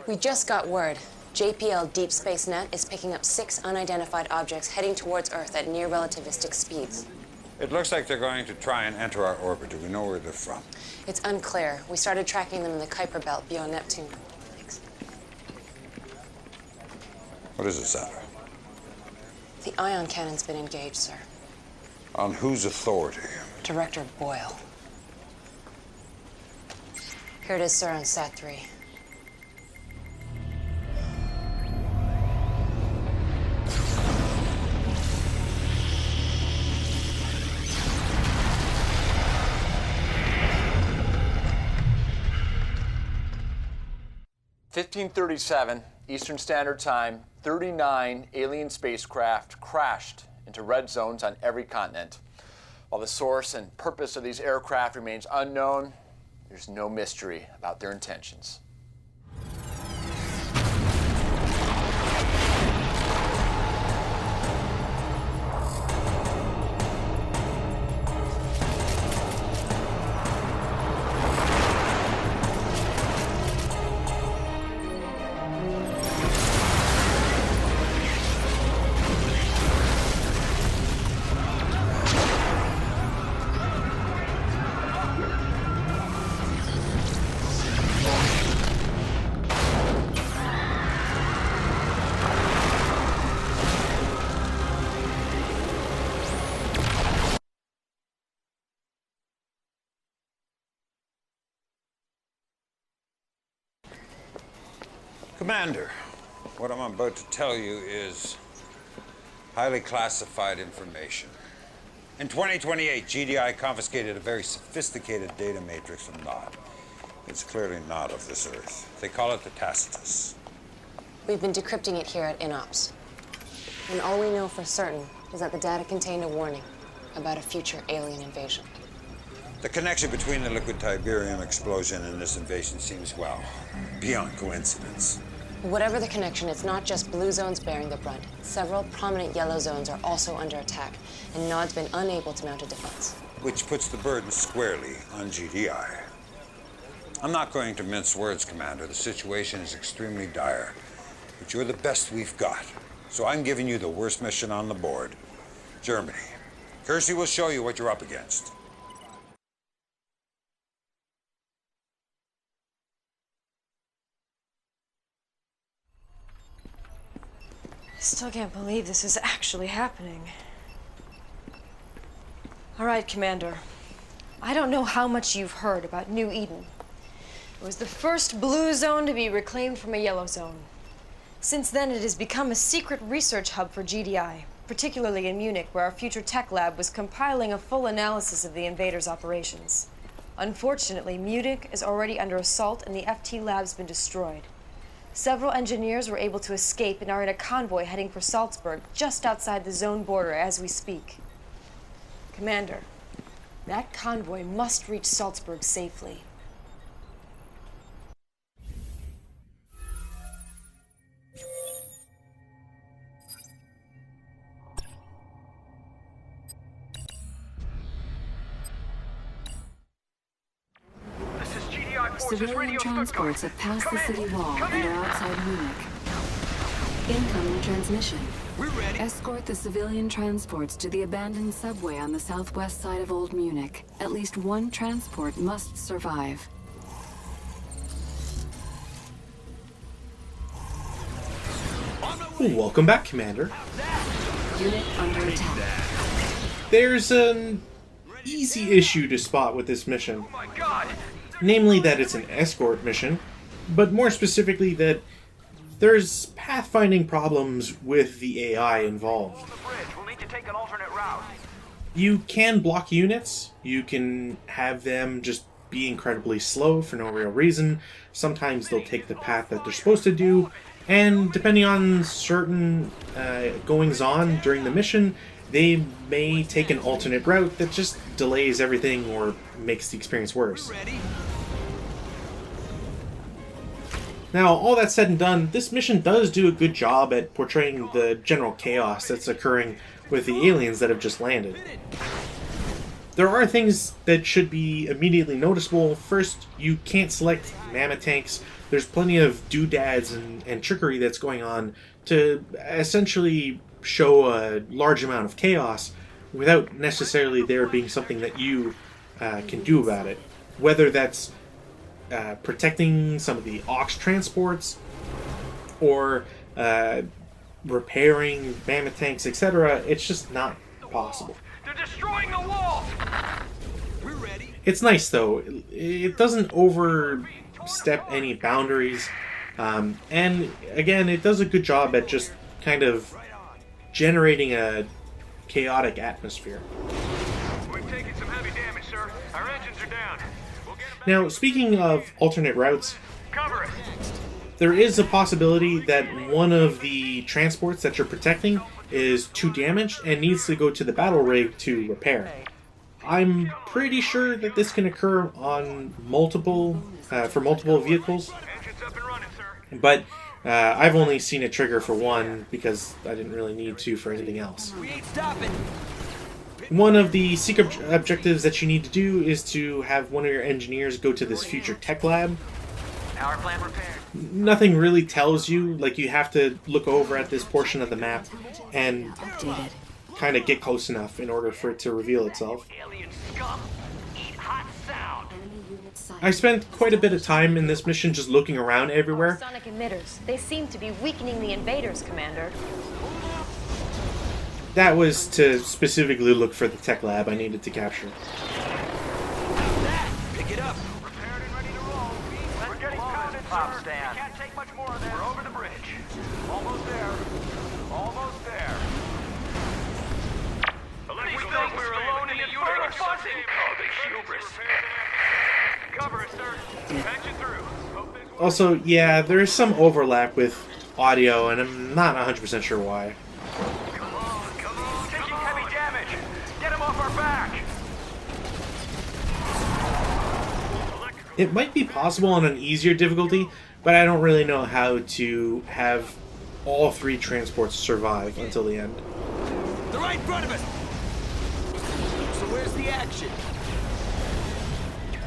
We just got word. JPL Deep Space Net is picking up 6 unidentified objects heading towards Earth at near relativistic speeds. It looks like they're going to try and enter our orbit. Do we know where they're from? It's unclear. We started tracking them in the Kuiper Belt beyond Neptune. Thanks. What is it, Sattler? The ion cannon's been engaged, sir. On whose authority? Director Boyle. Here it is, sir, on Sat-3. (1537) Eastern Standard Time, 39 alien spacecraft crashed into red zones on every continent. While the source and purpose of these aircraft remains unknown, there's no mystery about their intentions. Commander, what I'm about to tell you is highly classified information. In 2028, GDI confiscated a very sophisticated data matrix from Nod. It's clearly not of this Earth. They call it the Tacitus. We've been decrypting it here at INOPS. And all we know for certain is that the data contained a warning about a future alien invasion. The connection between the liquid Tiberium explosion and this invasion seems, well, beyond coincidence. Whatever the connection, it's not just blue zones bearing the brunt. Several prominent yellow zones are also under attack, and Nod's been unable to mount a defense. Which puts the burden squarely on GDI. I'm not going to mince words, Commander. The situation is extremely dire. But you're the best we've got. So I'm giving you the worst mission on the board. Germany. Kersey will show you what you're up against. I still can't believe this is actually happening. All right, Commander. I don't know how much you've heard about New Eden. It was the first blue zone to be reclaimed from a yellow zone. Since then, it has become a secret research hub for GDI, particularly in Munich, where our future tech lab was compiling a full analysis of the invaders' operations. Unfortunately, Munich is already under assault and the FT lab's been destroyed. Several engineers were able to escape and are in a convoy heading for Salzburg, just outside the zone border as we speak. Commander, that convoy must reach Salzburg safely. Civilian transports have passed the city wall and are outside Munich. Incoming transmission. We're ready. Escort the civilian transports to the abandoned subway on the southwest side of Old Munich. At least one transport must survive. Welcome back, Commander. Unit under attack. There's an easy issue to spot with this mission. Namely that it's an escort mission, but more specifically that there's pathfinding problems with the AI involved. You can block units, you can have them just be incredibly slow for no real reason, sometimes they'll take the path that they're supposed to do, and depending on certain goings-on during the mission, they may take an alternate route that just delays everything or makes the experience worse. Now, all that said and done, this mission does do a good job at portraying the general chaos that's occurring with the aliens that have just landed. There are things that should be immediately noticeable. First, you can't select mammoth tanks there's plenty of doodads and trickery that's going on to essentially show a large amount of chaos without necessarily there being something that you can do about it. Whether that's protecting some of the aux transports or repairing mammoth tanks, etc., it's just not possible. They're destroying the walls! We're ready. It's nice, though. It doesn't overstep any boundaries. And, again, it does a good job at just kind of generating a chaotic atmosphere. We've taken some heavy damage, sir. Our engines are down. We'll get them back. Now, speaking of alternate routes, Cover us. there is a possibility that one of the transports that you're protecting is too damaged and needs to go to the battle rig to repair. I'm pretty sure that this can occur on multiple vehicles, Engines up and running, sir. but I've only seen it trigger for one because I didn't really need to for anything else. We ain't stopping. One of the secret objectives that you need to do is to have one of your engineers go to this future tech lab. Power plant repaired. Nothing really tells you, like you have to look over at this portion of the map and Updated. kind of get close enough in order for it to reveal itself. Alien scum. Eat hot sound. Enemy unit sighted. I spent quite a bit of time in this mission just looking around everywhere. Sonic emitters. They seem to be weakening the invaders, Commander. That was to specifically look for the tech lab I needed to capture. Pick it up. Repaired and ready to roll. We're getting pounded, sir. We can't take much more of this. We're over the bridge. Almost there. Almost there. We thought we were alone in the universe. Oh, the hubris. Cover us, sir. Patch it through. Hope this will... Also, yeah, there is some overlap with audio, and I'm not 100% sure why. Come on. Taking heavy damage. Get him off our back. It might be possible on an easier difficulty, but I don't really know how to have all three transports survive until the end. They're right in front of us. So where's the action?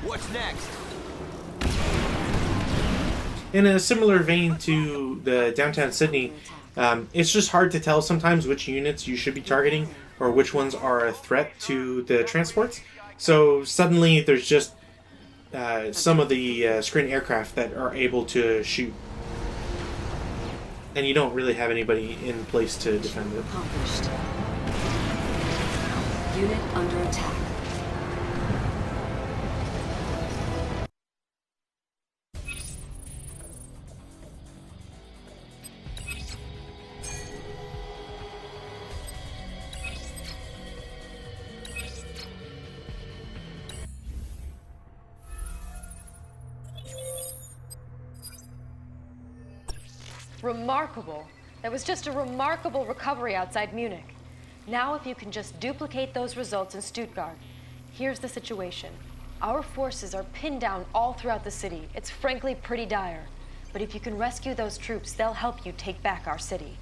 What's next? In a similar vein to the downtown Sydney, it's just hard to tell sometimes which units you should be targeting or which ones are a threat to the transports. So suddenly there's just some of the screen aircraft that are able to shoot. And you don't really have anybody in place to defend them. Accomplished. Unit under attack. Remarkable. That was just a remarkable recovery outside Munich. Now if you can just duplicate those results in Stuttgart. Here's the situation. Our forces are pinned down all throughout the city. It's frankly pretty dire. But if you can rescue those troops, they'll help you take back our city.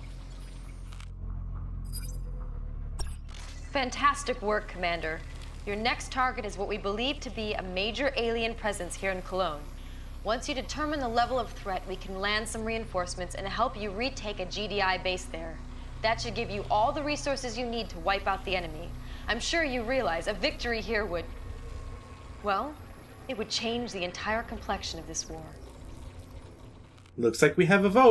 Fantastic work, Commander. Your next target is what we believe to be a major alien presence here in Cologne. Once you determine the level of threat, we can land some reinforcements and help you retake a GDI base there. That should give you all the resources you need to wipe out the enemy. I'm sure you realize a victory here would... well, it would change the entire complexion of this war. Looks like we have a vote.